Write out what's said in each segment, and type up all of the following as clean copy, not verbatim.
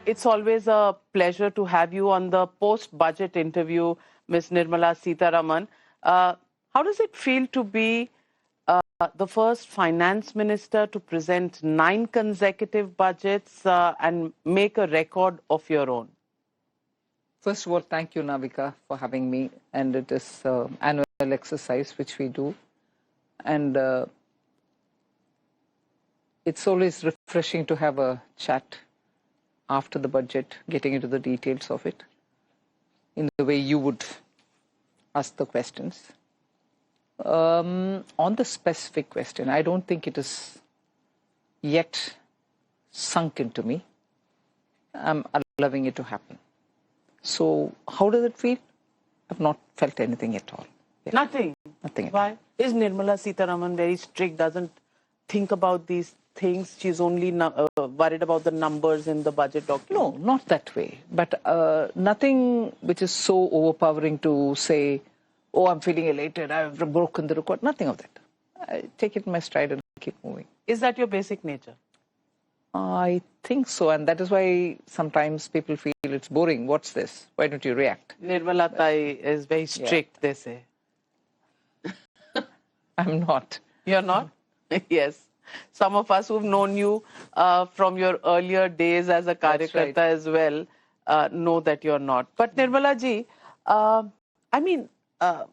It's always a pleasure to have you on the post-budget interview, Ms. Nirmala Sitharaman. How does it feel to be the first finance minister to present 9 consecutive budgets and make a record of your own? First of all, thank you, Navika, for having me. And it is annual exercise which we do. And it's always refreshing to have a chat after the budget, getting into the details of it in the way you would ask the questions. On the specific question, I don't think it is yet sunk into me. I'm allowing it to happen. So how does it feel? I've not felt anything at all. Yeah. Nothing? Nothing. Why? Is Nirmala Sitharaman very strict, doesn't think about these things? She's only worried about the numbers in the budget document? No, not that way. But nothing which is so overpowering to say, oh, I'm feeling elated, I've broken the record. Nothing of that. I take it in my stride and keep moving. Is that your basic nature? I think so. And that is why sometimes people feel it's boring. What's this? Why don't you react? Nirmala Tai is very strict, they say. I'm not. You're not? Yes. Some of us who've known you from your earlier days as a Karyakarta as well know that you're not. But Nirmala ji, I mean,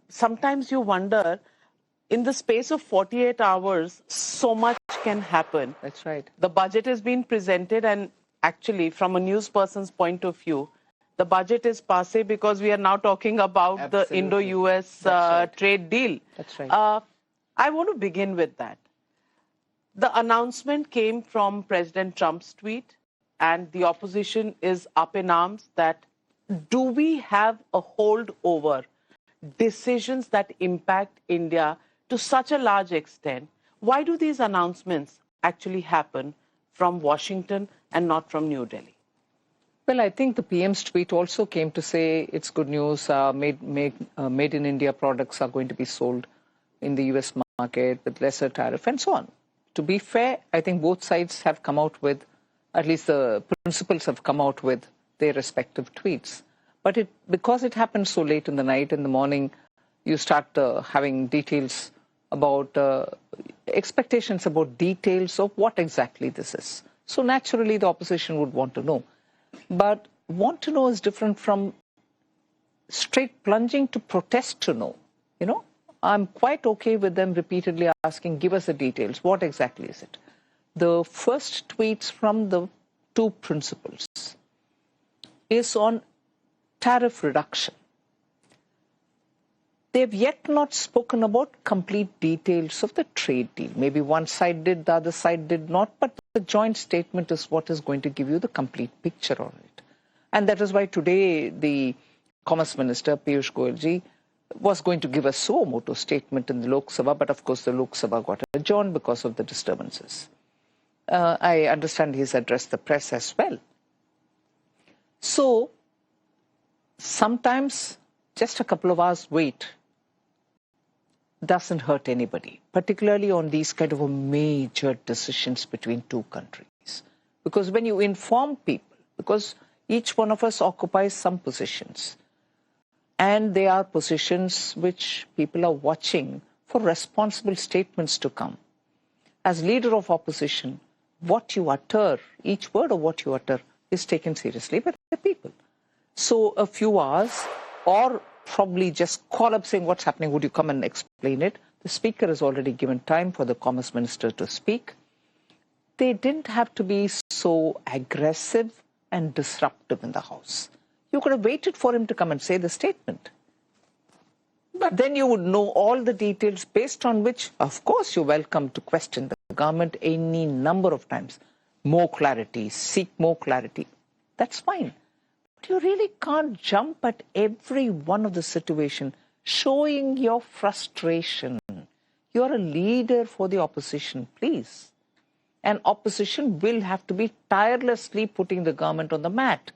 sometimes you wonder, in the space of 48 hours, so much can happen. That's right. The budget has been presented, and actually, from a news person's point of view, the budget is passé because we are now talking about the Indo-US trade deal. That's right. I want to begin with that. The announcement came from President Trump's tweet, and the opposition is up in arms that do we have a holdover decisions that impact India to such a large extent? Why do these announcements actually happen from Washington and not from New Delhi? Well, I think the PM's tweet also came to say it's good news. Made in India products are going to be sold in the US market with lesser tariff and so on. To be fair, I think both sides have come out with, at least the principals have come out with their respective tweets. But because it happened so late in the night, in the morning, you start having details about expectations about details of what exactly this is. So naturally, the opposition would want to know. But want to know is different from straight plunging to protest to know. You know, I'm quite okay with them repeatedly asking, give us the details. What exactly is it? The first tweets from the two principals is on tariff reduction. They've yet not spoken about complete details of the trade deal. Maybe one side did, the other side did not, but the joint statement is what is going to give you the complete picture on it. And that is why today the Commerce Minister, Piyush Goyal ji, was going to give a suo moto statement in the Lok Sabha, but of course the Lok Sabha got adjourned because of the disturbances. I understand he's addressed the press as well. So sometimes just a couple of hours wait doesn't hurt anybody, particularly on these kind of major decisions between two countries. Because when you inform people, because each one of us occupies some positions, and they are positions which people are watching for responsible statements to come. As leader of opposition, what you utter, each word of what you utter, is taken seriously by the people. So a few hours, or probably just call up saying what's happening, would you come and explain it? The speaker has already given time for the Commerce Minister to speak. They didn't have to be so aggressive and disruptive in the House. You could have waited for him to come and say the statement. But then you would know all the details based on which, of course, you're welcome to question the government any number of times. More clarity, seek more clarity. That's fine. But you really can't jump at every one of the situation showing your frustration. You're a leader for the opposition, please. And opposition will have to be tirelessly putting the government on the mat,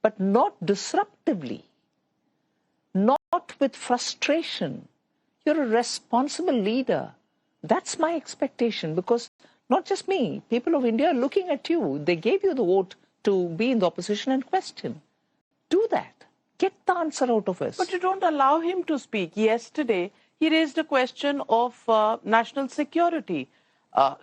but not disruptively, not with frustration. You're a responsible leader. That's my expectation, because not just me, people of India are looking at you. They gave you the vote to be in the opposition and question. Do that. Get the answer out of us. But you don't allow him to speak. Yesterday, he raised a question of national security.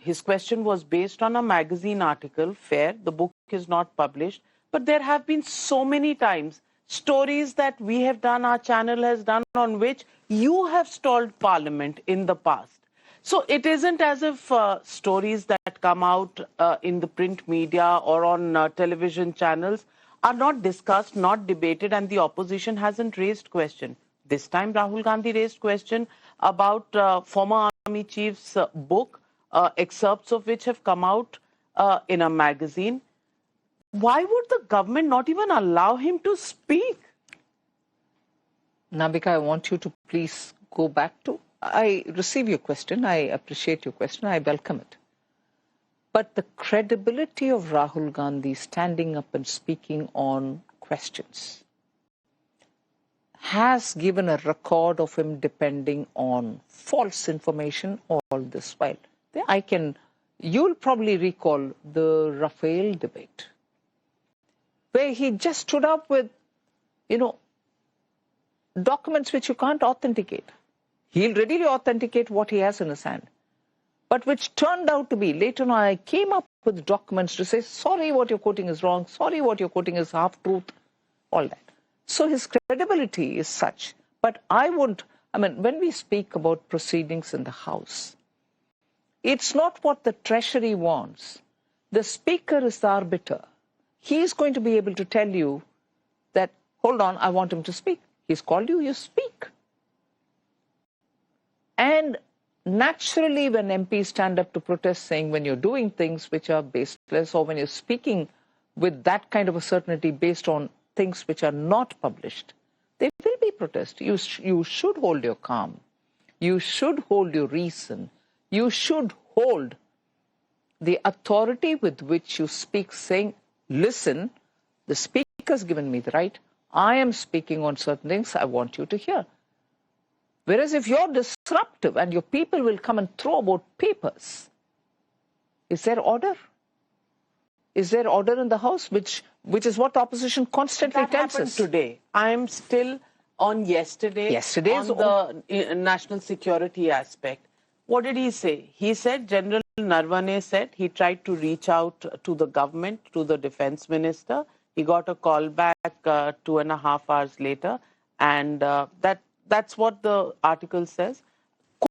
His question was based on a magazine article, fair, the book is not published, but there have been so many times stories that we have done, our channel has done, on which you have stalled Parliament in the past. So it isn't as if stories that come out in the print media or on television channels are not discussed, not debated, and the opposition hasn't raised question. This time, Rahul Gandhi raised question about former army chief's book, excerpts of which have come out in a magazine. Why would the government not even allow him to speak? Nabika, I want you to please go back to... I receive your question. I appreciate your question. I welcome it. But the credibility of Rahul Gandhi standing up and speaking on questions has given a record of him depending on false information all this while. You'll probably recall the Rafale debate, where he just stood up with, documents which you can't authenticate. He'll readily authenticate what he has in his hand, but which turned out to be, later on I came up with documents to say, sorry, what you're quoting is wrong, sorry, what you're quoting is half-truth, all that. So his credibility is such. But when we speak about proceedings in the House, it's not what the Treasury wants. The Speaker is the arbiter. He's going to be able to tell you that, hold on, I want him to speak. He's called you, you speak. And naturally, when MPs stand up to protest saying when you're doing things which are baseless, or when you're speaking with that kind of a certainty based on things which are not published, there will be protest. You should hold your calm. You should hold your reason. You should hold the authority with which you speak, saying, listen, the speaker's given me the right. I am speaking on certain things I want you to hear. Whereas if you're disruptive and your people will come and throw about papers, is there order? Is there order in the House, which is what the opposition constantly tells us? Today. I am still on yesterday's on the national security aspect. What did he say? He said, General Narvane said he tried to reach out to the government, to the defense minister. He got a call back 2.5 hours later, and that's what the article says,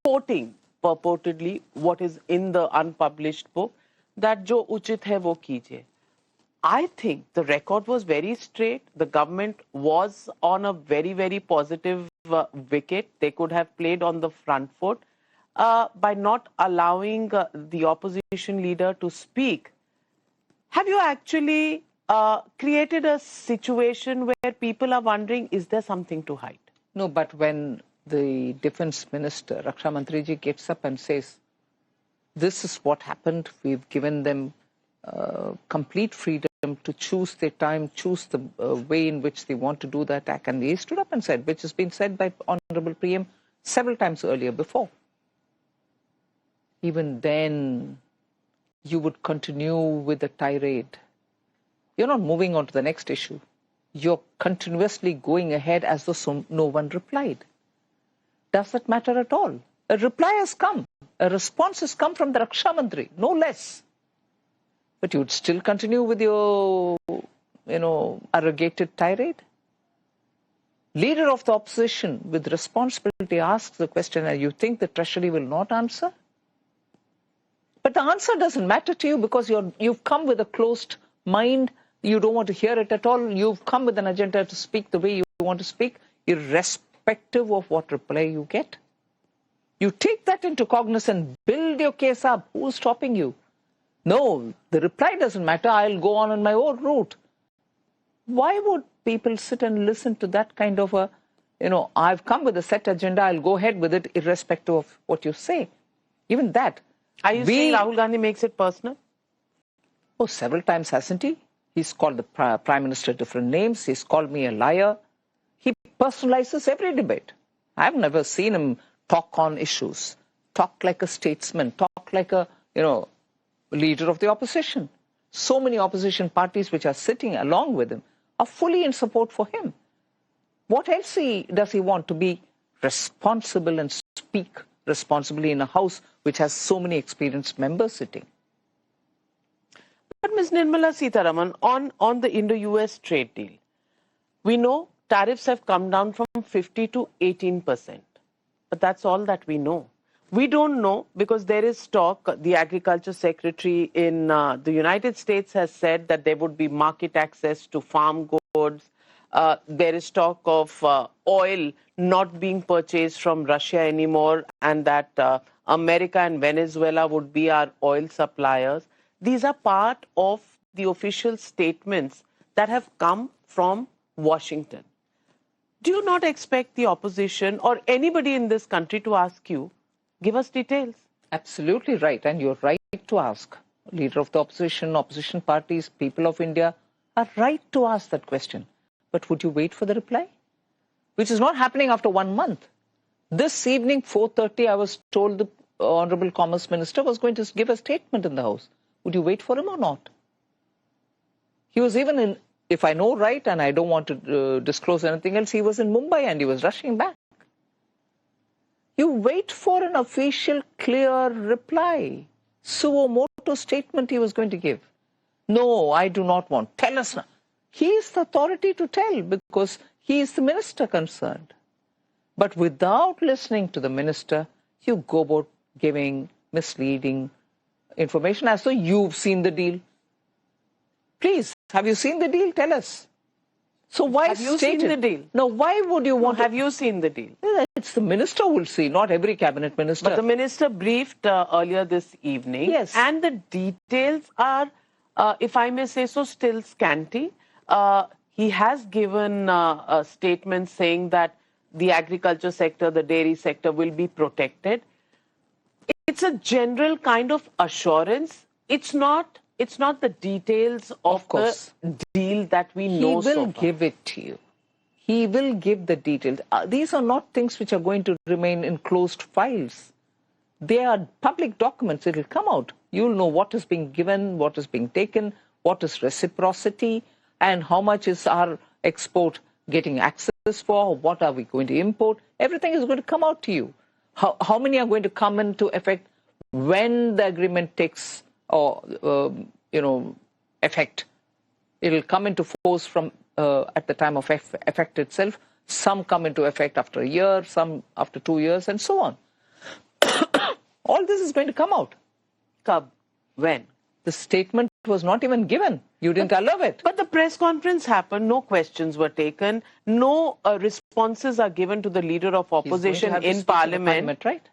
quoting purportedly what is in the unpublished book, that jo uchit hai wo kijiye. I think the record was very straight. The government was on a very, very positive wicket. They could have played on the front foot by not allowing the opposition leader to speak. Have you actually created a situation where people are wondering, is there something to hide? No, but when the defense minister, Raksha Mantriji, gets up and says, this is what happened, we've given them complete freedom to choose their time, choose the way in which they want to do the attack. And he stood up and said, which has been said by Honorable PM several times earlier before. Even then, you would continue with the tirade. You're not moving on to the next issue. You're continuously going ahead as though no one replied. Does that matter at all? A reply has come. A response has come from the Raksha Mantri, no less. But you would still continue with your, arrogated tirade? Leader of the opposition with responsibility asks the question, and you think the Treasury will not answer? But the answer doesn't matter to you because you've come with a closed mind. You don't want to hear it at all. You've come with an agenda to speak the way you want to speak, irrespective of what reply you get. You take that into cognizance, build your case up. Who's stopping you? No, the reply doesn't matter. I'll go on my own route. Why would people sit and listen to that kind of a, I've come with a set agenda, I'll go ahead with it irrespective of what you say. Even that. Are you saying Rahul Gandhi makes it personal? Oh, several times, hasn't he? He's called the Prime Minister different names. He's called me a liar. He personalizes every debate. I've never seen him talk on issues, talk like a statesman, talk like a, leader of the opposition. so many opposition parties which are sitting along with him are fully in support for him. What else does he want? To be responsible and speak responsibly in a house which has so many experienced members sitting. But Ms. Nirmala Sitharaman, on the Indo-US trade deal, we know tariffs have come down from 50 to 18%. But that's all that we know. We don't know because there is talk. The Agriculture Secretary in the United States has said that there would be market access to farm goods. There is talk of oil not being purchased from Russia anymore, and that America and Venezuela would be our oil suppliers. These are part of the official statements that have come from Washington. Do you not expect the opposition or anybody in this country to ask you, give us details? Absolutely right, and you're right to ask. Leader of the opposition parties, people of India are right to ask that question. But would you wait for the reply? Which is not happening after 1 month. This evening, 4:30, I was told the Honorable Commerce Minister was going to give a statement in the House. Would you wait for him or not? He was even in, if I know right, and I don't want to disclose anything else, he was in Mumbai and he was rushing back. You wait for an official, clear reply. Suo moto statement he was going to give. No, I do not want. Tell us now. He is the authority to tell because he is the minister concerned. But without listening to the minister, you go about giving misleading information as though you've seen the deal. Please, have you seen the deal? Tell us. So why have you seen the deal? No, why would you want to... Have you seen the deal? It's the minister who will see, not every cabinet minister. But the minister briefed earlier this evening. Yes. And the details are, if I may say so, still scanty. He has given a statement saying that the agriculture sector, the dairy sector will be protected. It's a general kind of assurance. It's not the details of the deal that we know so far. He will give it to you. He will give the details. These are not things which are going to remain in closed files. They are public documents. It will come out. You'll know what is being given, what is being taken, what is reciprocity, and how much is our export getting access for, what are we going to import. Everything is going to come out to you. How many are going to come into effect when the agreement takes effect. It will come into force from at the time of effect itself. Some come into effect after a year, some after 2 years, and so on. All this is going to come out. When? The statement was not even given. You didn't allow it. But the press conference happened. No questions were taken. No responses are given to the leader of opposition in Parliament. Right?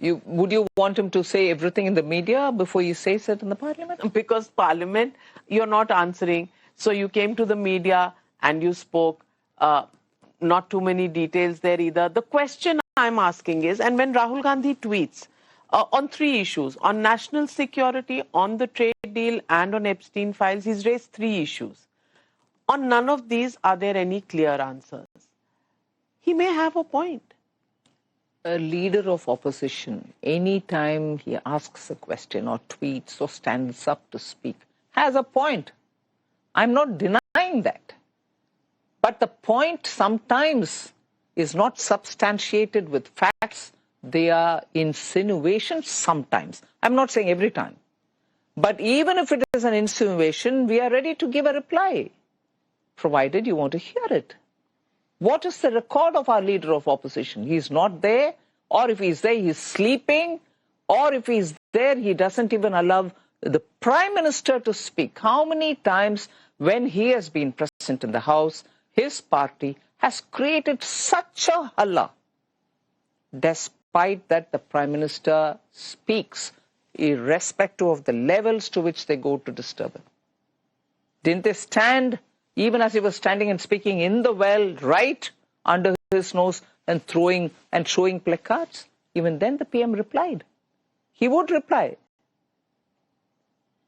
Would you want him to say everything in the media before he says it in the Parliament? Because Parliament, you're not answering. So you came to the media and you spoke. Not too many details there either. The question I'm asking is, and when Rahul Gandhi tweets on 3 issues, on national security, on the trade deal, and on Epstein files, he's raised 3 issues. On none of these are there any clear answers. He may have a point. A leader of opposition, any time he asks a question or tweets or stands up to speak, has a point. I'm not denying that. But the point sometimes is not substantiated with facts. They are insinuations sometimes. I'm not saying every time. But even if it is an insinuation, we are ready to give a reply, provided you want to hear it. What is the record of our leader of opposition? He's not there, or if he's there, he's sleeping, or if he's there, he doesn't even allow the Prime Minister to speak. How many times when he has been present in the House, his party has created such a halla. Despite that, the Prime Minister speaks, irrespective of the levels to which they go to disturb him. Didn't they stand, even as he was standing and speaking in the well, right under his nose, and throwing and showing placards? Even then the PM replied. He would reply.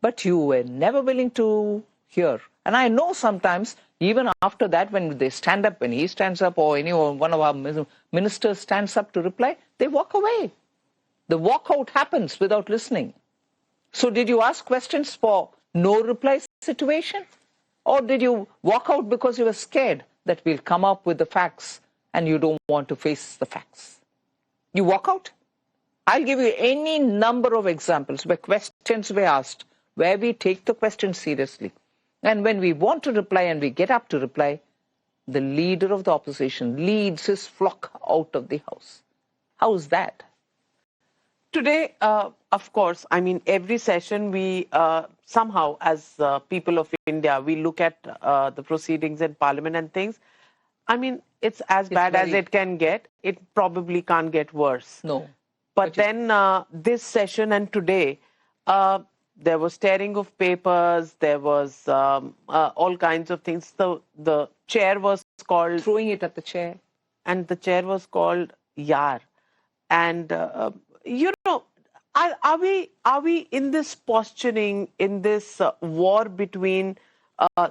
But you were never willing to hear. And I know sometimes, even after that, when they stand up, when he stands up, or one of our ministers stands up to reply, they walk away. The walkout happens without listening. So did you ask questions for no reply situation? Or did you walk out because you were scared that we'll come up with the facts and you don't want to face the facts? You walk out? I'll give you any number of examples where questions were asked, where we take the question seriously. And when we want to reply and we get up to reply, the leader of the opposition leads his flock out of the house. How is that? Today, of course, I mean, every session we somehow, as people of India, we look at the proceedings in Parliament and things. I mean, it's as bad as it can get. It probably can't get worse. No. But then this session and today, there was tearing of papers. There was all kinds of things. The chair was called... Throwing it at the chair. And the chair was called Yar. And... you know, are we in this posturing, in this war between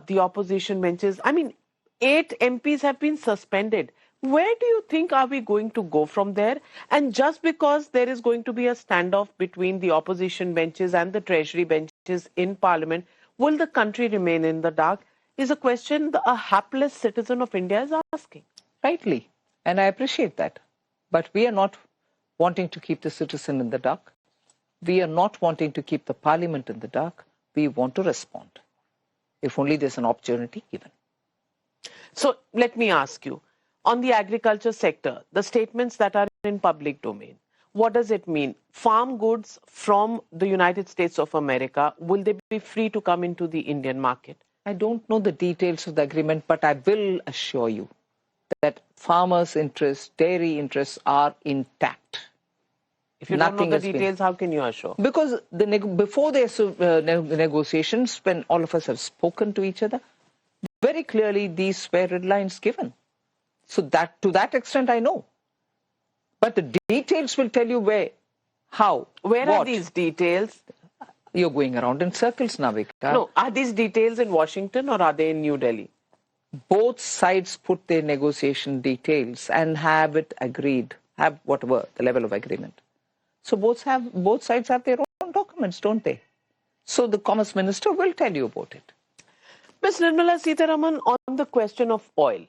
the opposition benches? I mean, 8 MPs have been suspended. Where do you think are we going to go from there? And just because there is going to be a standoff between the opposition benches and the treasury benches in Parliament, will the country remain in the dark? Is a question a hapless citizen of India is asking. Rightly. And I appreciate that. But we are not wanting to keep the citizen in the dark. We are not wanting to keep the Parliament in the dark. We want to respond, if only there's an opportunity given. So let me ask you, on the agriculture sector, the statements that are in public domain, what does it mean? Farm goods from the United States of America, will they be free to come into the Indian market? I don't know the details of the agreement, but I will assure you that farmers' interests, dairy interests are intact. If you don't know the details, how can you assure? Because before the negotiations, when all of us have spoken to each other, very clearly these were red lines given. So that to that extent I know. But the details will tell you where, how, where what. Are these details? You're going around in circles, Navika. No, are these details in Washington or are they in New Delhi? Both sides put their negotiation details and have it agreed, have whatever the level of agreement. So both sides have their own documents, don't they? So the Commerce Minister will tell you about it. Ms. Nirmala Sitharaman, on the question of oil,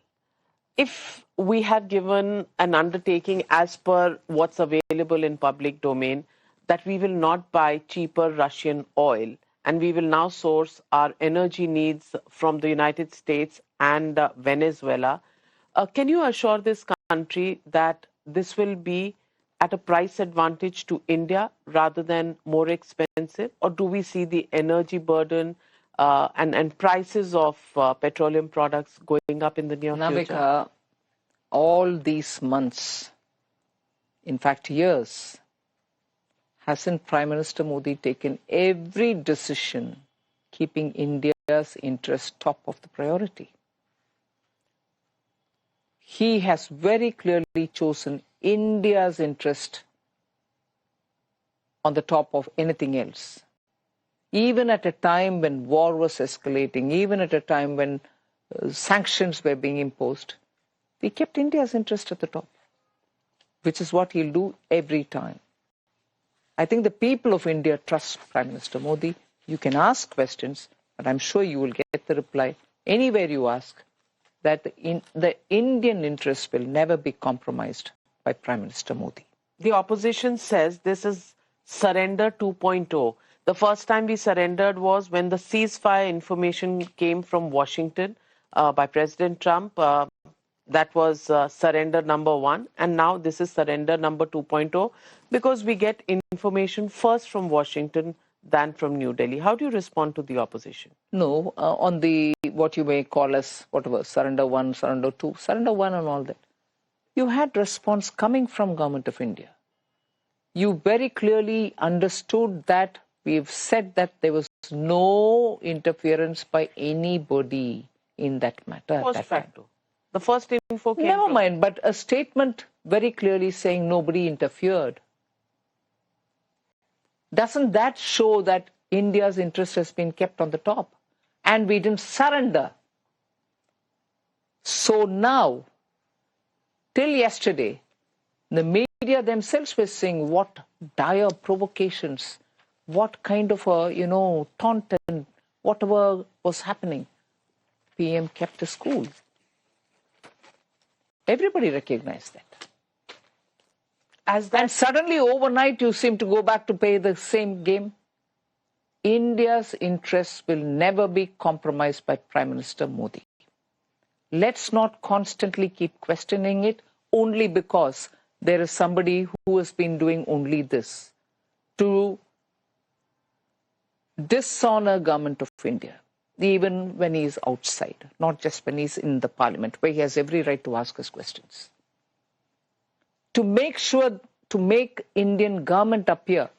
if we have given an undertaking as per what's available in public domain, that we will not buy cheaper Russian oil and we will now source our energy needs from the United States and Venezuela, can you assure this country that this will be at a price advantage to India rather than more expensive? Or do we see the energy burden and prices of petroleum products going up in the near future? Navika, all these months, in fact years, hasn't Prime Minister Modi taken every decision keeping India's interest top of the priority? He has very clearly chosen India's interest on the top of anything else. Even at a time when war was escalating, even at a time when sanctions were being imposed, we kept India's interest at the top, which is what he'll do every time. I think the people of India trust Prime Minister Modi. You can ask questions, but I'm sure you will get the reply anywhere you ask that the Indian interest will never be compromised by Prime Minister Modi. The opposition says this is surrender 2.0. The first time we surrendered was when the ceasefire information came from Washington by President Trump. That was surrender number 1. And now this is surrender number 2.0 because we get information first from Washington than from New Delhi. How do you respond to the opposition? No, on the what you may call as whatever, surrender 1, surrender 2, surrender 1 and all that. You had response coming from Government of India. You very clearly understood that we've said that there was no interference by anybody in that matter. Post facto. The first info came Never from... mind, but a statement very clearly saying nobody interfered. Doesn't that show that India's interest has been kept on the top? And we didn't surrender. So now, till yesterday, the media themselves were saying what dire provocations what kind of a, taunt and whatever was happening, PM kept us cool. Everybody recognized that. And suddenly overnight you seem to go back to play the same game. India's interests will never be compromised by Prime Minister Modi. Let's not constantly keep questioning it only because there is somebody who has been doing only this to dishonor government of India, even when he is outside, not just when he's in the parliament, where he has every right to ask us questions. To make sure, to make Indian government appear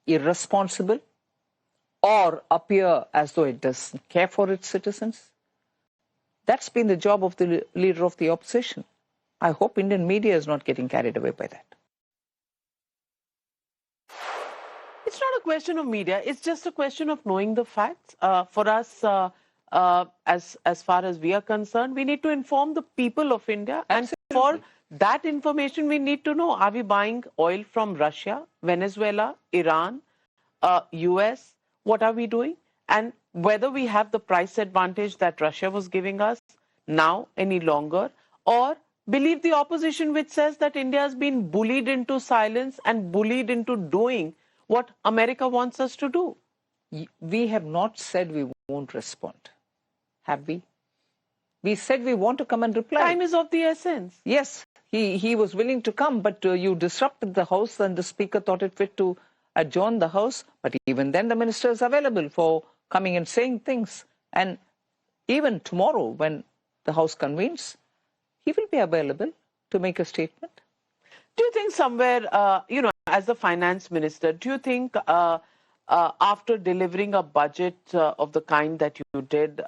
irresponsible or appear as though it doesn't care for its citizens, that's been the job of the leader of the opposition. I hope Indian media is not getting carried away by that. It's not a question of media. It's just a question of knowing the facts. For us, as far as we are concerned, we need to inform the people of India. Absolutely. And for that information, we need to know, are we buying oil from Russia, Venezuela, Iran, US? What are we doing? And whether we have the price advantage that Russia was giving us now any longer, or believe the opposition which says that India has been bullied into silence and bullied into doing what America wants us to do. We have not said we won't respond, have we? We said we want to come and reply. Time is of the essence. Yes, he was willing to come, but you disrupted the House and the Speaker thought it fit to adjourn the House. But even then the Minister is available for coming and saying things. And even tomorrow when the House convenes, he will be available to make a statement. Do you think somewhere, as the finance minister, do you think after delivering a budget of the kind that you did,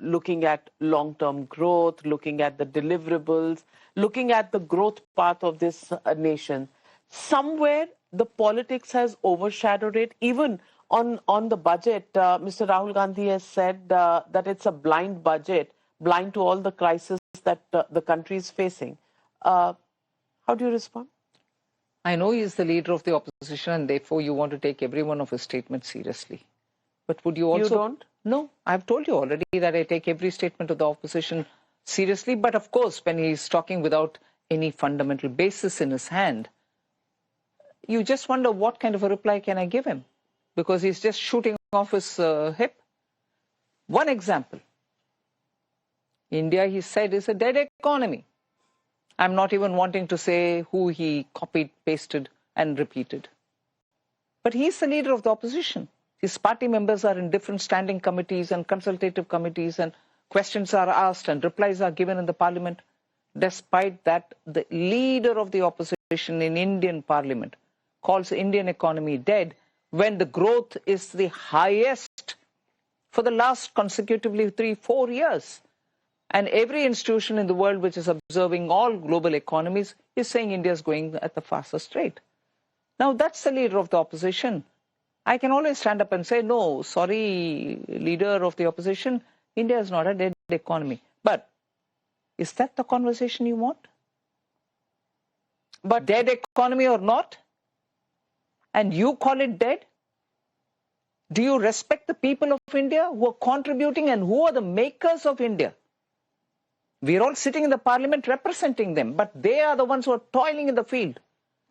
looking at long-term growth, looking at the deliverables, looking at the growth path of this nation, somewhere the politics has overshadowed it? Even on the budget, Mr. Rahul Gandhi has said that it's a blind budget, blind to all the crises that the country is facing. How do you respond? I know he is the leader of the opposition and therefore you want to take every one of his statements seriously. But would you also... You don't? No, I've told you already that I take every statement of the opposition seriously. But of course, when he's talking without any fundamental basis in his hand, you just wonder what kind of a reply can I give him? Because he's just shooting off his hip. One example. India, he said, is a dead economy. I'm not even wanting to say who he copied, pasted, and repeated. But he's the leader of the opposition. His party members are in different standing committees and consultative committees, and questions are asked and replies are given in the parliament. Despite that, the leader of the opposition in Indian parliament calls the Indian economy dead when the growth is the highest for the last consecutively 3-4 years. And every institution in the world which is observing all global economies is saying India is going at the fastest rate. Now, that's the leader of the opposition. I can always stand up and say, no, sorry, leader of the opposition, India is not a dead economy. But is that the conversation you want? But dead economy or not? And you call it dead? Do you respect the people of India who are contributing and who are the makers of India? We are all sitting in the parliament representing them, but they are the ones who are toiling in the field.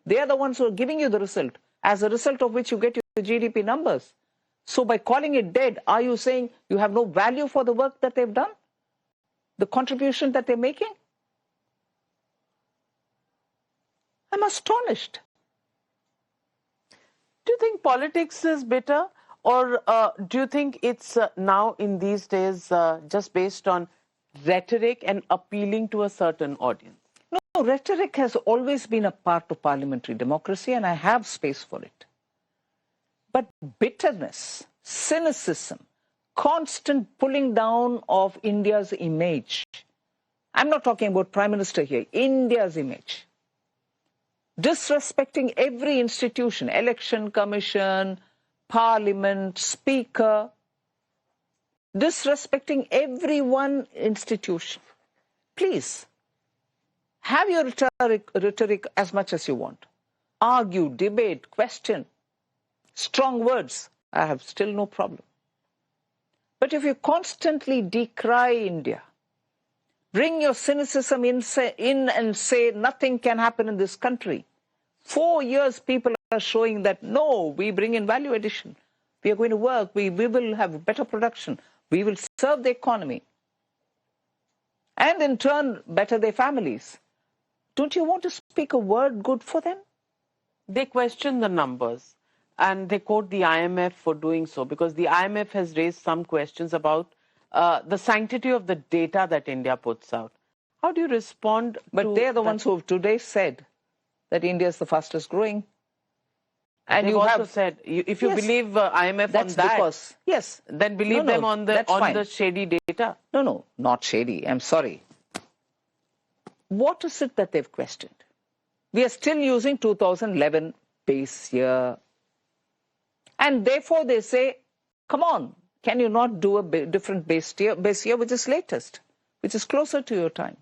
They are the ones who are giving you the result, as a result of which you get your GDP numbers. So by calling it dead, are you saying you have no value for the work that they've done? The contribution that they're making? I'm astonished. Do you think politics is bitter, or do you think it's now in these days just based on rhetoric and appealing to a certain audience? No, rhetoric has always been a part of parliamentary democracy, and I have space for it. But bitterness, cynicism, constant pulling down of India's image. I'm not talking about Prime Minister here, India's image. Disrespecting every institution, election commission, parliament, speaker, disrespecting every one institution. Please, have your rhetoric as much as you want. Argue, debate, question. strong words, I have still no problem. But if you constantly decry India, bring your cynicism in and say nothing can happen in this country, 4 years people are showing that, no, we bring in value addition. We are going to work. We will have better production. We will serve the economy. And in turn, better their families. Don't you want to speak a word good for them? They question the numbers and they quote the IMF for doing so, because the IMF has raised some questions about the sanctity of the data that India puts out. How do you respond But they're the ones who have today said that India is the fastest growing. And you also said, if you believe IMF on that, because, yes, then believe them on the shady data. No, not shady. I'm sorry. What is it that they've questioned? We are still using 2011 base year. And therefore they say, come on, can you not do a different base year which is latest, which is closer to your time?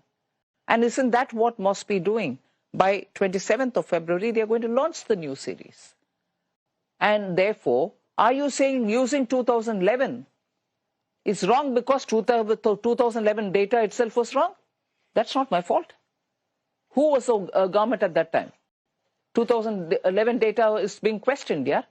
And isn't that what must be doing? By 27th of February, they are going to launch the new series. And therefore, are you saying using 2011 is wrong because 2011 data itself was wrong? That's not my fault. Who was the government at that time? 2011 data is being questioned, yeah?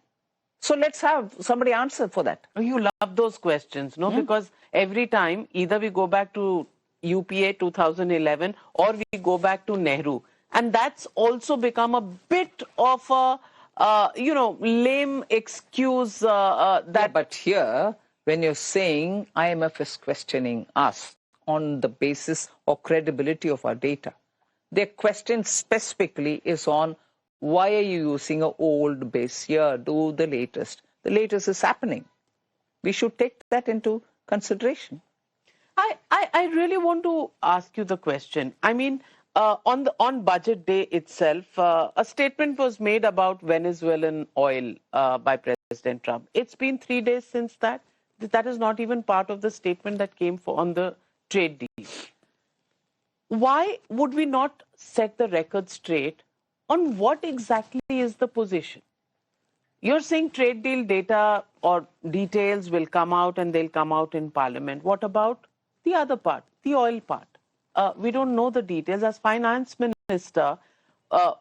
So let's have somebody answer for that. You love those questions, no? Because every time, either we go back to UPA 2011 or we go back to Nehru. And that's also become a bit of a, lame excuse that... Yeah, but here, when you're saying IMF is questioning us on the basis or credibility of our data, their question specifically is on why are you using an old base year? Do the latest. The latest is happening. We should take that into consideration. I really want to ask you the question. I mean, on budget day itself, a statement was made about Venezuelan oil by President Trump. It's been 3 days since that. That is not even part of the statement that came on the trade deal. Why would we not set the record straight on what exactly is the position? You're saying trade deal data or details will come out and they'll come out in Parliament. What about the other part, the oil part? We don't know the details. As Finance Minister,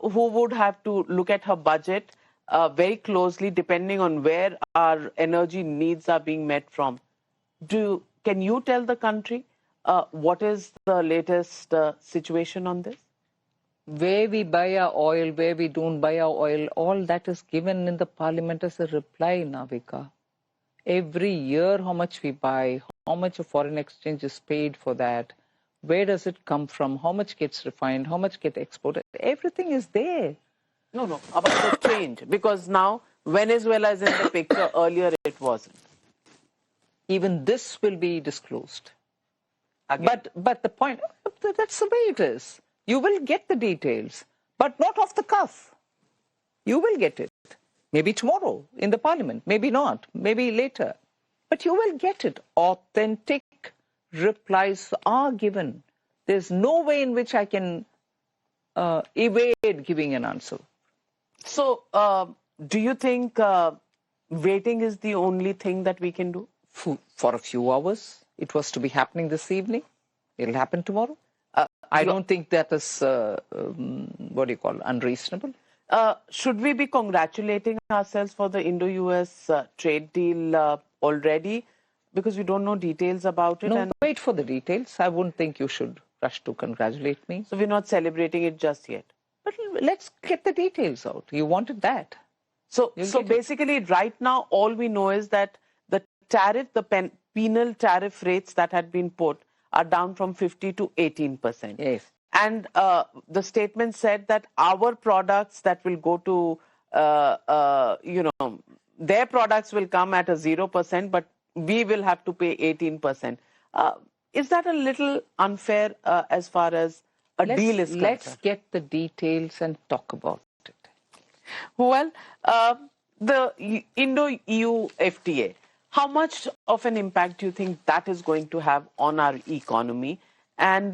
who would have to look at her budget very closely depending on where our energy needs are being met from, can you tell the country what is the latest situation on this? Where we buy our oil, where we don't buy our oil, all that is given in the Parliament as a reply, Navika. Every year, how much we buy, how much of foreign exchange is paid for that, where does it come from, how much gets refined, how much gets exported, everything is there. No, about the change, because now Venezuela is in the picture, earlier it wasn't. Even this will be disclosed. But the point, that's the way it is. You will get the details, but not off the cuff. You will get it. Maybe tomorrow in the Parliament, maybe not, maybe later. But you will get it. Authentic replies are given. There's no way in which I can evade giving an answer. So, do you think waiting is the only thing that we can do? For a few hours. It was to be happening this evening. It'll happen tomorrow. I don't think that is, unreasonable. Should we be congratulating ourselves for the Indo-US trade deal already? Because we don't know details about it. No, wait for the details. I wouldn't think you should rush to congratulate me. So we're not celebrating it just yet. But let's get the details out. You wanted that. So basically, right now, all we know is that the tariff, the penal tariff rates that had been put are down from 50 to 18%. Yes. And the statement said that our products that will go to, their products will come at a 0%, but we will have to pay 18%. Is that a little unfair as far as deal is concerned? Let's get the details and talk about it. Well, the Indo-EU FTA, how much of an impact do you think that is going to have on our economy? And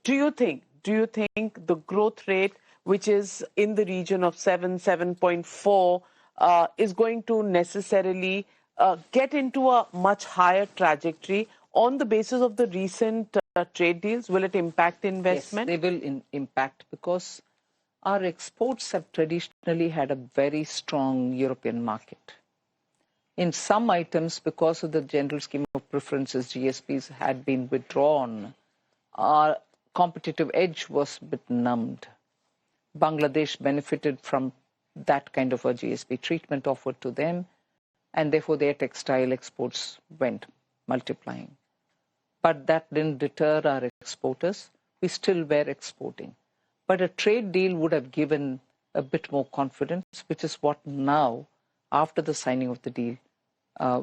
do you think the growth rate, which is in the region of 7.4, is going to necessarily get into a much higher trajectory on the basis of the recent trade deals? Will it impact investment? Yes, they will impact, because our exports have traditionally had a very strong European market. In some items, because of the general scheme of preferences, GSPs had been withdrawn. Our competitive edge was a bit numbed. Bangladesh benefited from that kind of a GSP treatment offered to them, and therefore their textile exports went multiplying. But that didn't deter our exporters. We still were exporting. But a trade deal would have given a bit more confidence, which is what now, after the signing of the deal,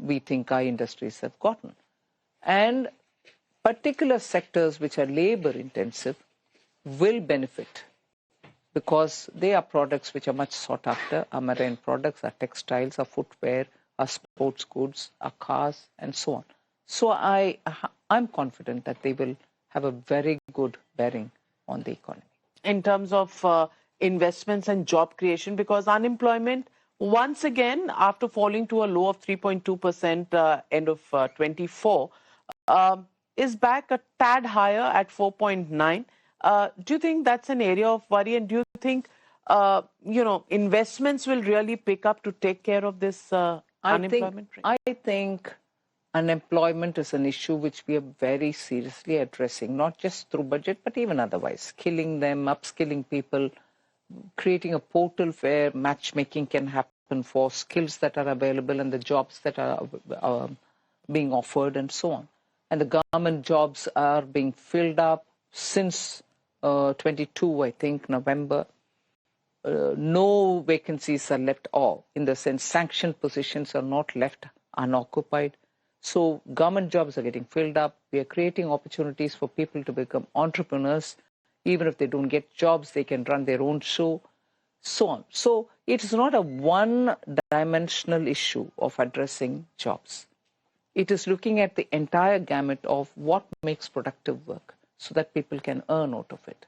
we think our industries have gotten. And particular sectors which are labor intensive will benefit, because they are products which are much sought after. Our marine products, our textiles, our footwear, our sports goods, our cars, and so on. So I'm confident that they will have a very good bearing on the economy. In terms of investments and job creation, because unemployment, once again, after falling to a low of 3.2% end of 24, is back a tad higher at 4.9. Do you think that's an area of worry? And do you think, investments will really pick up to take care of this unemployment rate? I think unemployment is an issue which we are very seriously addressing, not just through budget, but even otherwise. Skilling them, upskilling people, creating a portal where matchmaking can happen for skills that are available and the jobs that are being offered, and so on. And the government jobs are being filled up since 22, I think, November. No vacancies are left, or in the sense sanctioned positions are not left unoccupied. So government jobs are getting filled up. We are creating opportunities for people to become entrepreneurs. Even if they don't get jobs, they can run their own show, so on. So it is not a one-dimensional issue of addressing jobs. It is looking at the entire gamut of what makes productive work so that people can earn out of it.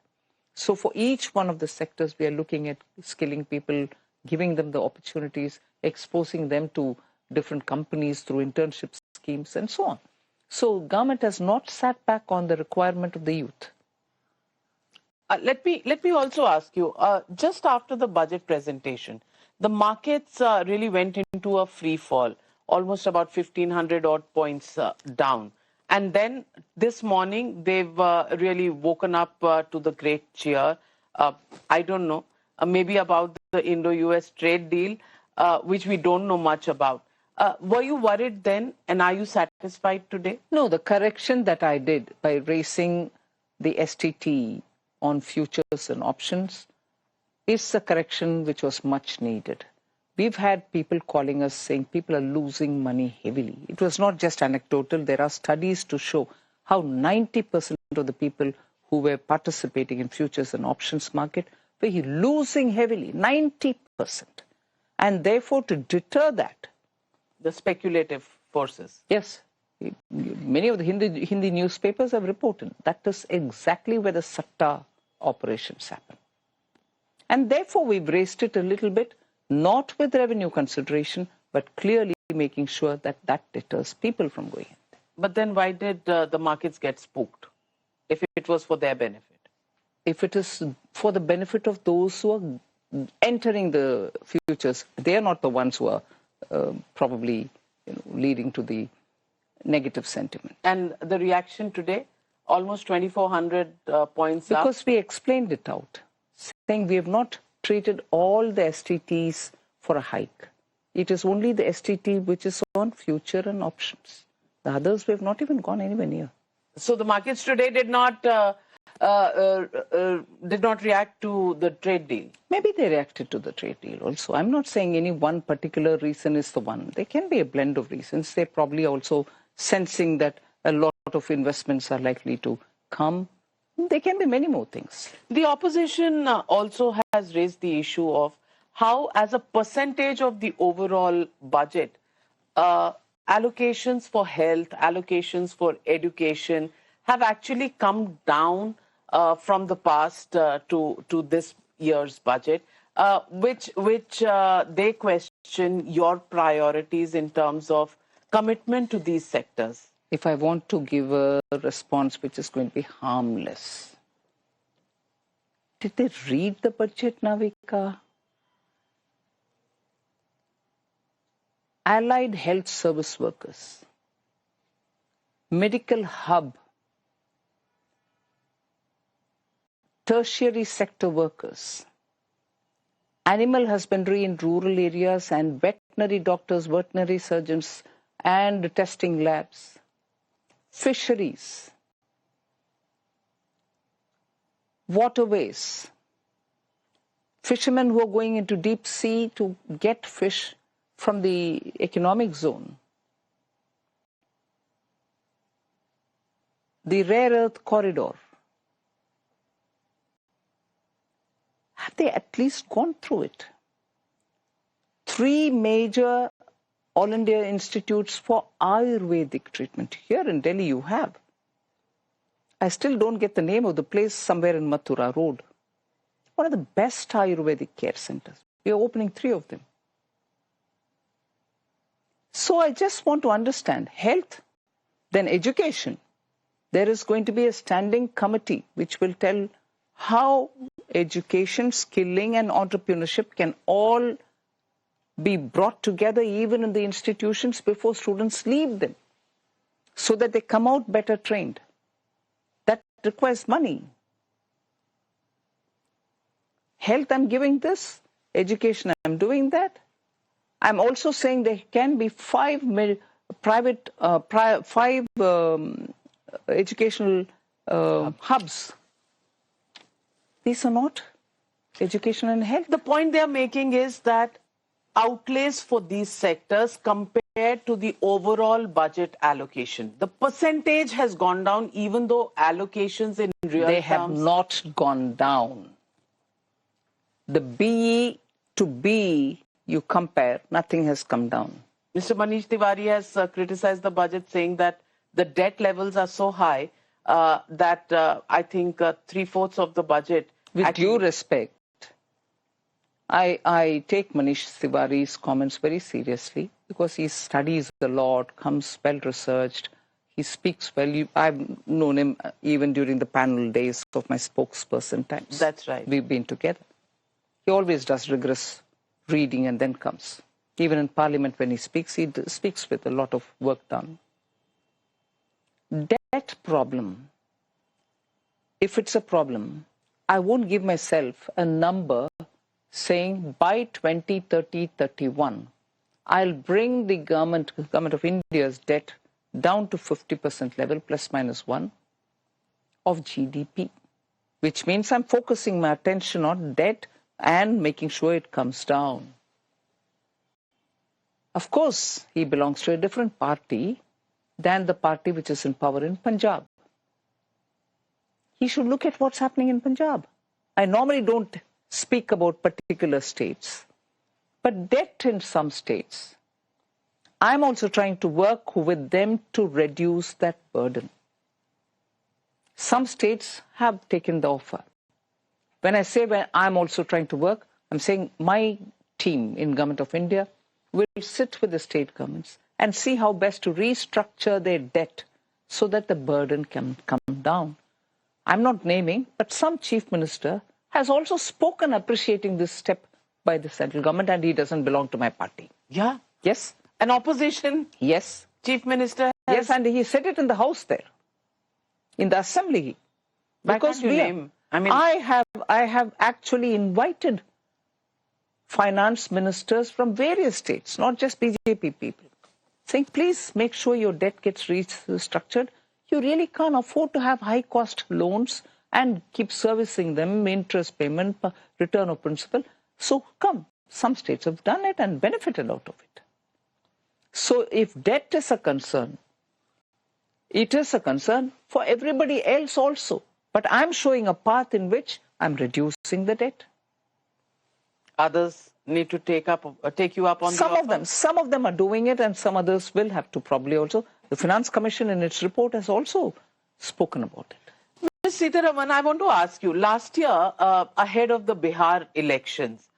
So for each one of the sectors, we are looking at skilling people, giving them the opportunities, exposing them to different companies through internship schemes, and so on. So government has not sat back on the requirement of the youth. Let me also ask you, just after the budget presentation, the markets really went into a free fall, almost about 1,500 odd points down. And then this morning, they've really woken up to the great cheer. I don't know, maybe about the Indo-US trade deal, which we don't know much about. Were you worried then, and are you satisfied today? No, the correction that I did by raising the STT on futures and options is a correction which was much needed. We've had people calling us saying people are losing money heavily. It was not just anecdotal. There are studies to show how 90% of the people who were participating in futures and options market were losing heavily, 90%. And therefore, to deter that, the speculative forces. Yes. Many of the Hindi newspapers have reported that is exactly where the Satta operations happen. And therefore, we've raised it a little bit, not with revenue consideration, but clearly making sure that that deters people from going in. But then why did the markets get spooked, if it was for their benefit? If it is for the benefit of those who are entering the futures, they are not the ones who are probably leading to the negative sentiment. And the reaction today, almost 2,400 points up? Because we explained it out, saying we have not treated all the STTs for a hike. It is only the STT which is on future and options. The others we have not even gone anywhere near. So the markets today did not react to the trade deal? Maybe they reacted to the trade deal also. I'm not saying any one particular reason is the one. There can be a blend of reasons. They're probably also sensing that a lot of investments are likely to come. There can be many more things. The opposition also has raised the issue of how, as a percentage of the overall budget, allocations for health, allocations for education have actually come down from the past to this year's budget. which they question your priorities in terms of commitment to these sectors. If I want to give a response which is going to be harmless, did they read the budget, Navika? Allied health service workers, medical hub, tertiary sector workers, animal husbandry in rural areas and veterinary doctors, veterinary surgeons and testing labs, fisheries, waterways, fishermen who are going into deep sea to get fish from the economic zone, the rare earth corridor. Have they at least gone through it? 3 major All India institutes for Ayurvedic treatment. Here in Delhi you have. I still don't get the name of the place, somewhere in Mathura Road. One of the best Ayurvedic care centers. We are opening 3 of them. So I just want to understand health, then education. There is going to be a standing committee which will tell how education, skilling and entrepreneurship can all be brought together even in the institutions before students leave them, so that they come out better trained. That requires money. Health, I'm giving this. Education, I'm doing that. I'm also saying there can be 5 educational hubs. These are not education and health. The point they are making is that outlays for these sectors compared to the overall budget allocation, the percentage has gone down, even though allocations in real They terms have not gone down. The BE to B you compare, nothing has come down. Mr. Manish Tiwari has criticized the budget, saying that the debt levels are so high that I think 3/4 of the budget. With due respect, I take Manish Tiwari's comments very seriously because he studies a lot, comes well-researched, he speaks well. I've known him even during the panel days of my spokesperson times. That's right. We've been together. He always does rigorous reading and then comes. Even in Parliament when he speaks with a lot of work done. Debt problem. If it's a problem, I won't give myself a number saying by 2030, 31, I'll bring the government of India's debt down to 50% level, plus minus 1, of GDP, which means I'm focusing my attention on debt and making sure it comes down. Of course, he belongs to a different party than the party which is in power in Punjab. He should look at what's happening in Punjab. I normally don't speak about particular states, but debt in some states, I'm also trying to work with them to reduce that burden. Some states have taken the offer. When I say I'm also trying to work, I'm saying my team in Government of India will sit with the state governments and see how best to restructure their debt so that the burden can come down. I'm not naming, but some chief minister has also spoken appreciating this step by the central government, and he doesn't belong to my party. Yeah. Yes. An opposition. Yes. Chief minister. Yes, and he said it in the house there, in the assembly. Because name? I have actually invited finance ministers from various states, not just BJP people, saying, please make sure your debt gets restructured. You really can't afford to have high-cost loans and keep servicing them, interest payment, return of principal. So come, some states have done it and benefited out of it. So if debt is a concern, it is a concern for everybody else also. But I'm showing a path in which I'm reducing the debt. Others need to take you up on some of them. Some of them are doing it, and some others will have to probably also. The Finance Commission in its report has also spoken about it. Ms. Sitharaman, I want to ask you, last year, ahead of the Bihar elections,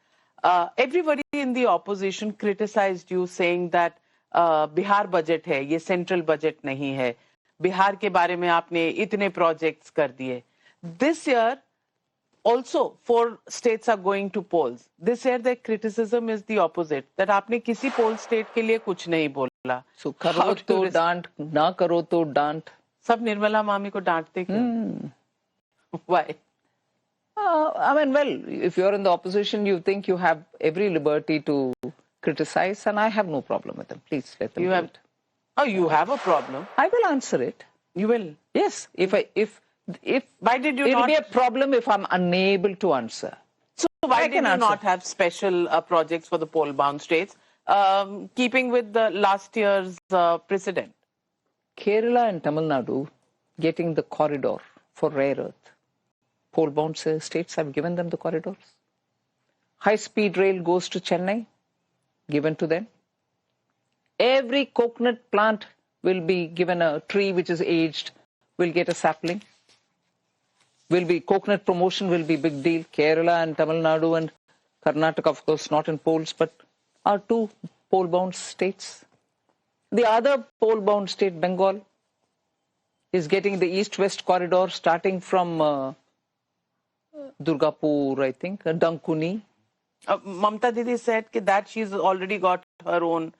everybody in the opposition criticized you, saying that Bihar budget है, ये central budget नहीं है, बिहार के बारे में आपने इतने projects कर दिए. This year, also 4 states are going to polls. This year the criticism is the opposite, that आपने किसी poll state के लिए कुछ नहीं बोला. So करो तो डांट, ना करो तो डांट. सब निर्मला मामी को डांटते क्यों? Why? I mean, well, if you're in the opposition, you think you have every liberty to criticize, and I have no problem with them. Please let them do it. Oh, you have a problem. I will answer it. You will? Yes. If why did you it'll not? be a problem if I'm unable to answer. So why did you not have special projects for the poll-bound states, keeping with the last year's precedent? Kerala and Tamil Nadu getting the corridor for rare earth. Poll-bound states have given them the corridors. High-speed rail goes to Chennai, given to them. Every coconut plant will be given a tree which is aged, will get a sapling. Coconut promotion will be big deal. Kerala and Tamil Nadu and Karnataka, of course, not in polls, but are 2 poll-bound states. The other poll-bound state, Bengal, is getting the east-west corridor starting from Durgapur, I think, Dankuni. Mamta Didi said that she's already got her own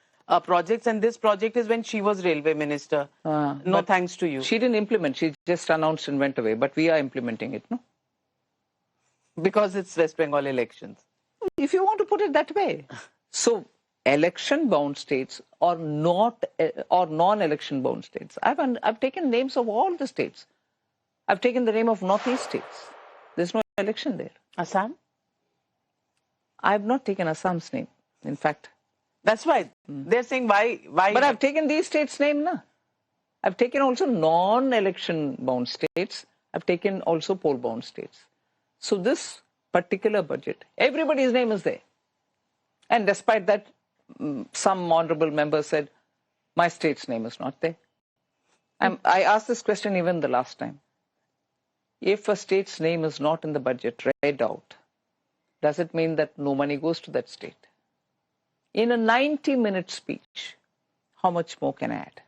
projects, and this project is when she was railway minister. No thanks to you. She didn't implement. She just announced and went away. But we are implementing it, no? Because it's West Bengal elections. If you want to put it that way. So, election-bound states or not, or non-election-bound states. I've taken names of all the states. I've taken the name of Northeast states. There's no election there. Assam? I've not taken Assam's name, in fact. That's why. They're saying why. But I've taken these states' name, na. I've taken also non-election-bound states. I've taken also poll-bound states. So this particular budget, everybody's name is there. And despite that, some honorable member said, my state's name is not there. I asked this question even the last time. If a state's name is not in the budget, read out, does it mean that no money goes to that state? In a 90-minute speech, how much more can I add?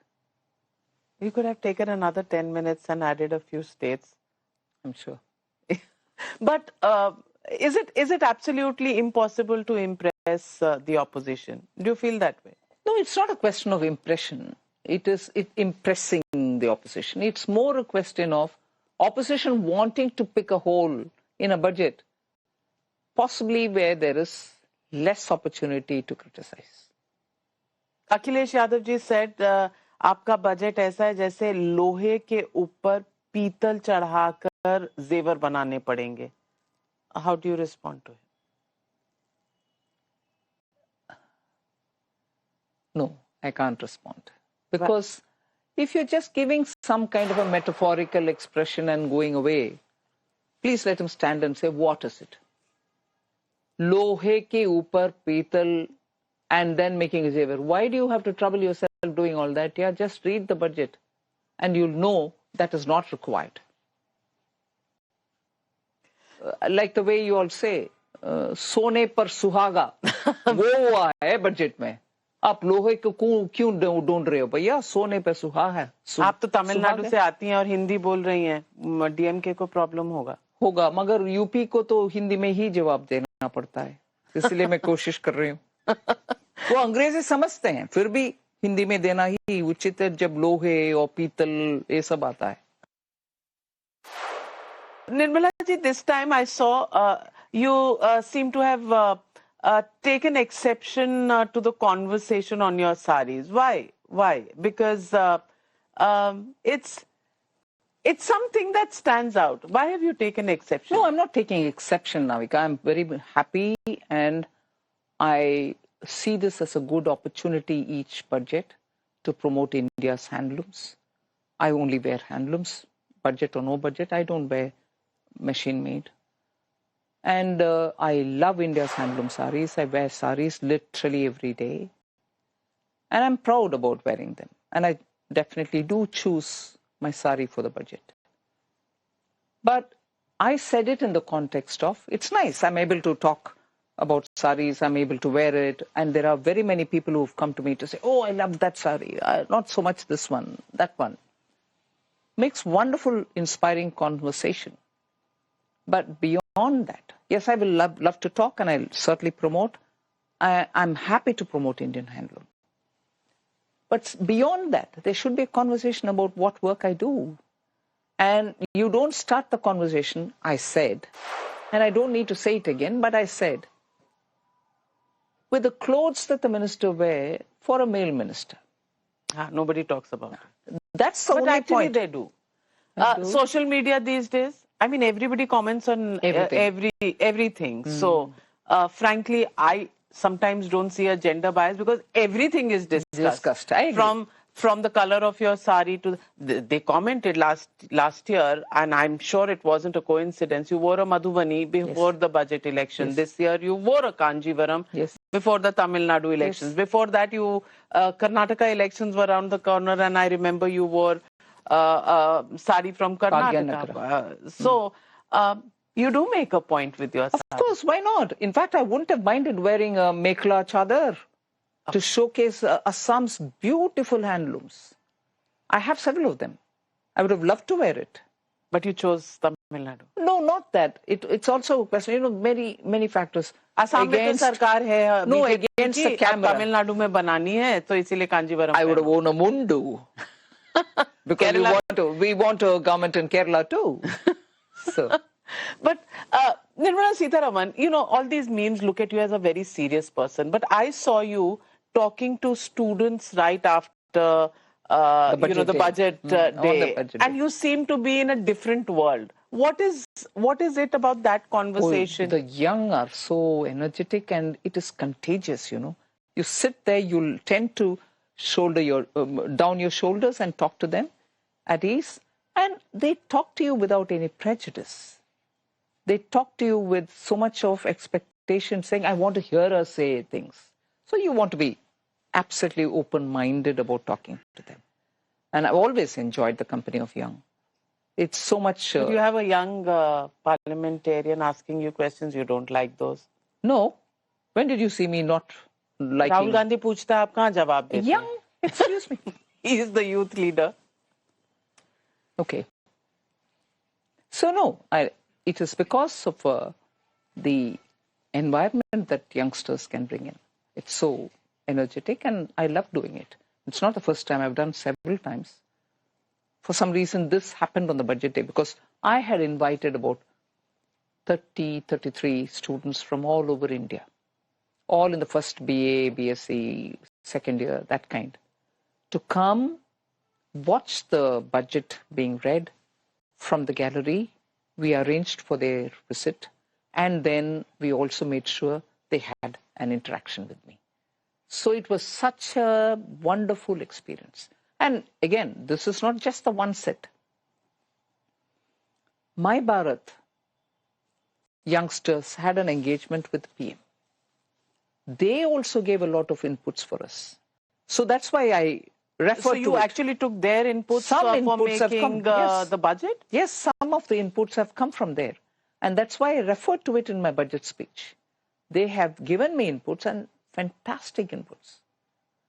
You could have taken another 10 minutes and added a few states. I'm sure. But is it absolutely impossible to impress the opposition? Do you feel that way? No, it's not a question of impression. It is impressing the opposition. It's more a question of opposition wanting to pick a hole in a budget, possibly where there is less opportunity to criticize. Akhilesh Yadav ji said, आपका budget ऐसा है जैसे लोहे के ऊपर पीतल चढ़ाकर जेवर बनाने पड़ेंगे. How do you respond to it? No, I can't respond. Because if you're just giving some kind of a metaphorical expression and going away, please let him stand and say, what is it? Lohe ke upar petal, and then making a zever. Why do you have to trouble yourself doing all that? Yeah, just read the budget and you'll know that is not required. Like the way you all say, सोने पर सुहागा, वो हुआ है budget में. आप लोहे को क्यों ढूंढ रहे हो भैया? सोने पे सुहा है. आप तो तमिलनाडु से आती हैं और हिंदी बोल रही हैं. डीएमके को प्रॉब्लम होगा. मगर यूपी को तो हिंदी में ही जवाब देना पड़ता है. इसलिए मैं कोशिश कर रही हूँ. वो अंग्रेजी समझते हैं, फिर भी हिंदी में देना ही उचित है जब लोहे और पीतल ये सब आता है. Nirmala ji, this time I saw you seem to have taken exception to the conversation on your saris. Why? Because it's something that stands out. Why have you taken exception? No, I'm not taking exception, Navika. I'm very happy and I see this as a good opportunity each budget to promote India's handlooms. I only wear handlooms, budget or no budget. I don't wear machine made. And I love India's handloom saris. I wear saris literally every day. And I'm proud about wearing them. And I definitely do choose my sari for the budget. But I said it in the context of, it's nice. I'm able to talk about saris. I'm able to wear it. And there are very many people who've come to me to say, oh, I love that sari. Not so much this one, that one. Makes wonderful, inspiring conversation. But beyond that, yes, I will love to talk and I'll certainly promote. I'm happy to promote Indian handloom. But beyond that, there should be a conversation about what work I do. And you don't start the conversation, I said, and I don't need to say it again, but I said, with the clothes that the minister wear for a male minister. Nobody talks about it. That's the only actually point. They do. Social media these days, I mean, everybody comments on everything. So, frankly, I sometimes don't see a gender bias because everything is discussed. I agree. From the color of your sari to they commented last year, and I'm sure it wasn't a coincidence. You wore a Madhubani before the budget election. Yes. This year you wore a Kanjivaram before the Tamil Nadu elections. Before that, you Karnataka elections were around the corner, and I remember you wore sari from Karnataka. So you do make a point with your sari. Of course, why not? In fact, I wouldn't have minded wearing a mekla chadar to showcase Assam's beautiful handlooms. I have several of them. I would have loved to wear it. But you chose Tamil Nadu. No, not that. It's also a question, many factors. Assam में तो सरकार है. No, against the camera. Tamil Nadu में बनानी है, तो इसीलिए Kanjeevaram. I would have worn a mundu. Because we want a government in Kerala too. So. But Nirmala Sitharaman, all these memes look at you as a very serious person. But I saw you talking to students right after the budget day, and you seem to be in a different world. What is it about that conversation? The young are so energetic, and it is contagious. You sit there, you'll tend to shoulder down your shoulders and talk to them at ease, and they talk to you without any prejudice. They talk to you with so much of expectation, saying, I want to hear her say things. So you want to be absolutely open-minded about talking to them. And I've always enjoyed the company of young. It's so much... If you have a young parliamentarian asking you questions, you don't like those? No. When did you see me not liking... Rahul Gandhi पूछता है, आप कहाँ जवाब देते हैं? Young, excuse me. He is the youth leader. Okay. So no, it is because of the environment that youngsters can bring in. It's so energetic, and I love doing it. It's not the first time. I've done several times. For some reason, this happened on the budget day because I had invited about 33 students from all over India, all in the first BA, BSc, second year, that kind, to come watch the budget being read from the gallery. We arranged for their visit, and then we also made sure they had an interaction with me. So it was such a wonderful experience. And again, this is not just the one set. My Bharat youngsters had an engagement with PM. They also gave a lot of inputs for us. So that's why I refer to So you actually took their inputs for making the budget? Yes, some of the inputs have come from there. And that's why I referred to it in my budget speech. They have given me inputs, and fantastic inputs.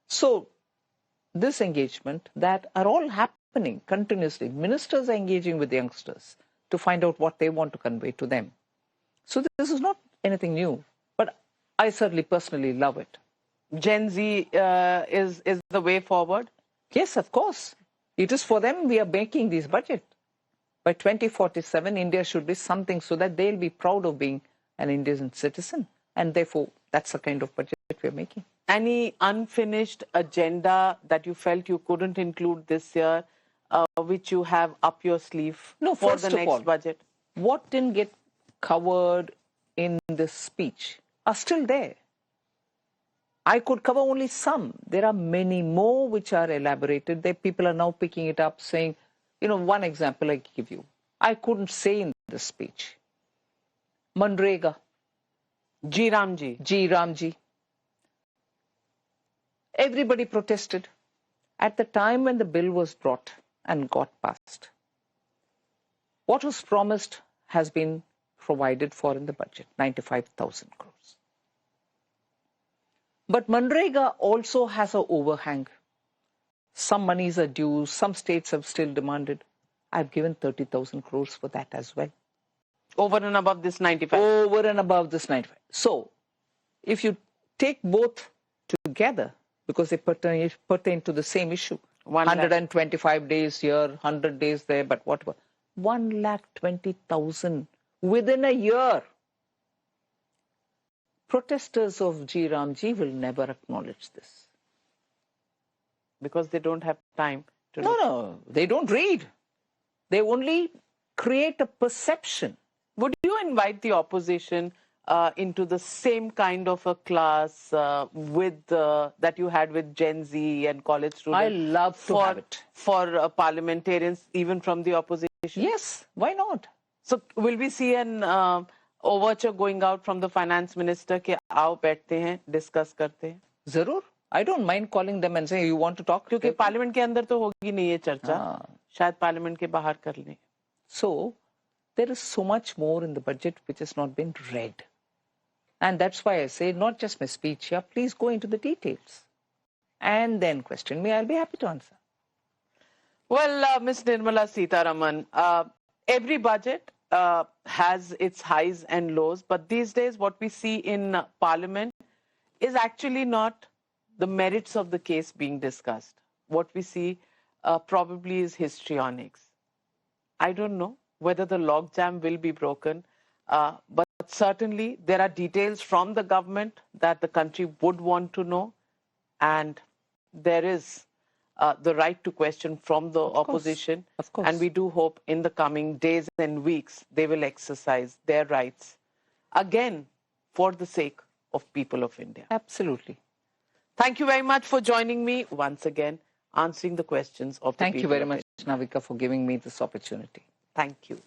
So this engagement that are all happening continuously. Ministers are engaging with youngsters to find out what they want to convey to them. So this is not anything new, but I certainly personally love it. Gen Z is the way forward? Yes, of course. It is for them we are making this budget. By 2047, India should be something so that they'll be proud of being an Indian citizen. And therefore, that's the kind of budget we're making. Any unfinished agenda that you felt you couldn't include this year, which you have up your sleeve for the next budget? What didn't get covered in this speech are still there. I could cover only some. There are many more which are elaborated. People are now picking it up, saying, one example I give you. I couldn't say in this speech. Manrega. Ji Ramji. Everybody protested. At the time when the bill was brought and got passed, what was promised has been provided for in the budget, 95,000 crores. But Manrega also has an overhang. Some monies are due, some states have still demanded. I've given 30,000 crores for that as well. Over and above this 95? Over and above this 95. So, if you take both together, because they pertain to the same issue, 125 days here, 100 days there, but whatever. 1,20,000 within a year. Protesters of G. Ramji will never acknowledge this. Because they don't have time to No, they don't read. They only create a perception. Would you invite the opposition into the same kind of a class that you had with Gen Z and college students? I love to have it. For parliamentarians, even from the opposition? Yes, why not? So will we see an overture going out from the finance minister कि आओ बैठते हैं, discuss करते हैं? जरूर. I don't mind calling them and saying, you want to talk? क्योंकि parliament के अंदर तो होगी नहीं ये चर्चा, शायद पार्लियामेंट के बाहर कर लें. So, there is so much more in the budget which has not been read. And that's why I say, not just my speech here, please go into the details. And then question me, I'll be happy to answer. Well, Ms. Nirmala Sitharaman, every budget has its highs and lows, but these days what we see in Parliament is actually not the merits of the case being discussed. What we see probably is histrionics. I don't know whether the logjam will be broken, but certainly there are details from the government that the country would want to know, and there is the right to question from the opposition. Of course. And we do hope in the coming days and weeks they will exercise their rights, again, for the sake of people of India. Absolutely. Thank you very much for joining me once again, answering the questions of the people. Thank you very much, Navika, for giving me this opportunity. Thank you.